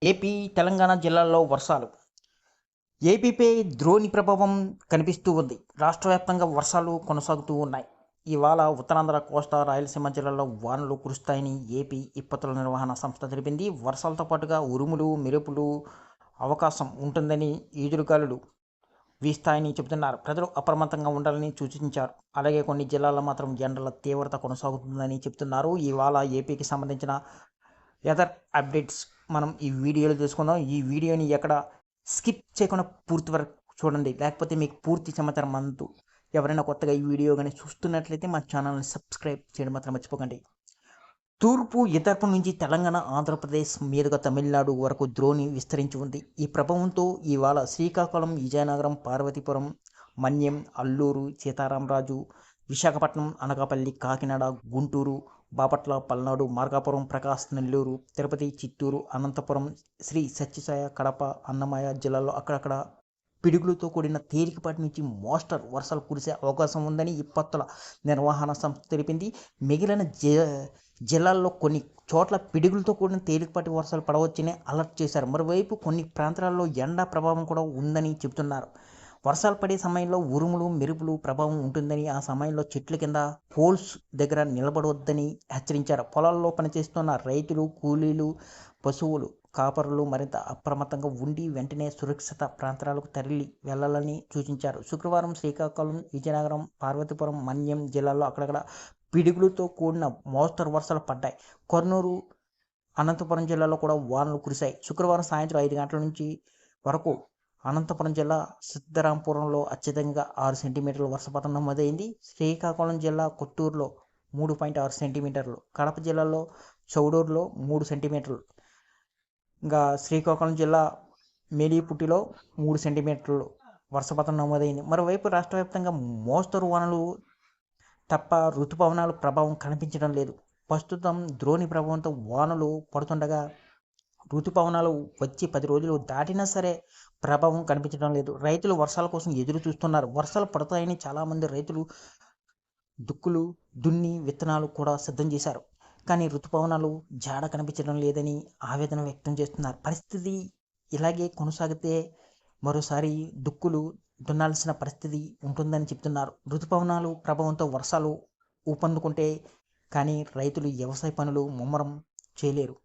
AP, Telangana జిల్లాల్లో వర్షాలు. ఏపీపై ద్రోణి ప్రభావం కనిపిస్తూ ఉంది. రాష్ట్ర వ్యాప్తంగా వర్షాలు కొనసాగుతూ ఉన్నాయి. ఇవాళ ఉత్తరాంధ్ర, కోస్తా, రాయలసీమ జిల్లాల్లో వానలు కురుస్తాయని ఏపీ విపత్తుల నిర్వహణ సంస్థ తెలిపింది. వర్షాలతో పాటుగా ఉరుములు, మెరుపులు అవకాశం ఉంటుందని, ఈదురుగాలులు వీస్తాయని చెబుతున్నారు. ప్రజలు అప్రమత్తంగా ఉండాలని సూచించారు. అలాగే కొన్ని జిల్లాల్లో మాత్రం ఎండల తీవ్రత కొనసాగుతుందని చెబుతున్నారు. ఇవాళ ఏపీకి సంబంధించిన వెదర్ అప్డేట్స్ మనం ఈ వీడియోలో తెలుసుకుందాం. ఈ వీడియోని ఎక్కడ స్కిప్ చేయకుండా పూర్తి వరకు చూడండి, లేకపోతే మీకు పూర్తి సమాచారం అంతు. ఎవరైనా కొత్తగా ఈ వీడియో కానీ చూస్తున్నట్లయితే మా ఛానల్ని సబ్స్క్రైబ్ చేయడం మాత్రం మర్చిపోకండి. తూర్పు ఈతర్పు నుంచి తెలంగాణ, ఆంధ్రప్రదేశ్ మీదుగా తమిళనాడు వరకు ద్రోణి విస్తరించి ఉంది. ఈ ప్రభావంతో ఇవాళ శ్రీకాకుళం, విజయనగరం, పార్వతీపురం, మన్యం, అల్లూరు సీతారామరాజు, విశాఖపట్నం, అనకాపల్లి, కాకినాడ, గుంటూరు, బాపట్ల, పల్నాడు, మార్కాపురం, ప్రకాశ్, నెల్లూరు, తిరుపతి, చిత్తూరు, అనంతపురం, శ్రీ సత్యసాయి, కడప, అన్నమయ్య జిల్లాల్లో అక్కడక్కడ పిడుగులతో కూడిన తేలికపాటి నుంచి మోస్తరు వర్షాలు కురిసే అవకాశం ఉందని విపత్తుల నిర్వహణ సంస్థ తెలిపింది. మిగిలిన జిల్లాల్లో కొన్ని చోట్ల పిడుగులతో కూడిన తేలికపాటి వర్షాలు పడవచ్చని అలర్ట్ చేశారు. మరోవైపు కొన్ని ప్రాంతాల్లో ఎండా ప్రభావం కూడా ఉందని చెబుతున్నారు. వర్షాలు పడే సమయంలో ఉరుములు, మెరుపులు ప్రభావం ఉంటుందని, ఆ సమయంలో చెట్ల కింద పోల్స్ దగ్గర నిలబడవద్దని హెచ్చరించారు. పొలాల్లో పనిచేస్తున్న రైతులు, కూలీలు, పశువులు కాపరులు మరింత అప్రమత్తంగా ఉండి వెంటనే సురక్షిత ప్రాంతాలకు తరలి వెళ్లాలని సూచించారు. శుక్రవారం శ్రీకాకుళం, విజయనగరం, పార్వతీపురం, మన్యం జిల్లాల్లో అక్కడక్కడ పిడుగులతో కూడిన మోస్తరు వర్షాలు పడ్డాయి. కర్నూలు, అనంతపురం జిల్లాలో కూడా వానలు కురిశాయి. శుక్రవారం సాయంత్రం 5 గంటల నుంచి వరకు అనంతపురం జిల్లా సిద్ధరాంపురంలో అత్యధికంగా 6 సెంటీమీటర్ల వర్షపాతం నమోదైంది. శ్రీకాకుళం జిల్లా కొత్తూరులో 3.6 సెంటీమీటర్లు, కడప జిల్లాలో చౌడూరులో 3 సెంటీమీటర్లు, ఇంకా శ్రీకాకుళం జిల్లా మేడిపుట్టిలో 3 సెంటీమీటర్లు వర్షపాతం నమోదైంది. మరోవైపు రాష్ట్ర వ్యాప్తంగా మోస్తరు వానలు తప్ప ఋతుపవనాల ప్రభావం కనిపించడం లేదు. ప్రస్తుతం ద్రోణి ప్రభావంతో వానలు పడుతుండగా ఋతుపవనాలు వచ్చి 10 రోజులు దాటినా సరే ప్రభావం కనిపించడం లేదు. రైతులు వర్షాల కోసం ఎదురు చూస్తున్నారు. వర్షాలు పడతాయని చాలామంది రైతులు దుక్కులు దున్ని విత్తనాలు కూడా సిద్ధం చేశారు. కానీ ఋతుపవనాలు జాడ కనిపించడం లేదని ఆవేదన వ్యక్తం చేస్తున్నారు. పరిస్థితి ఇలాగే కొనసాగితే మరోసారి దుక్కులు దున్నాల్సిన పరిస్థితి ఉంటుందని చెప్తున్నారు. ఋతుపవనాలు ప్రభావంతో వర్షాలు ఊపందుకుంటే కానీ రైతులు వ్యవసాయ పనులు ముమ్మరం చేయలేరు.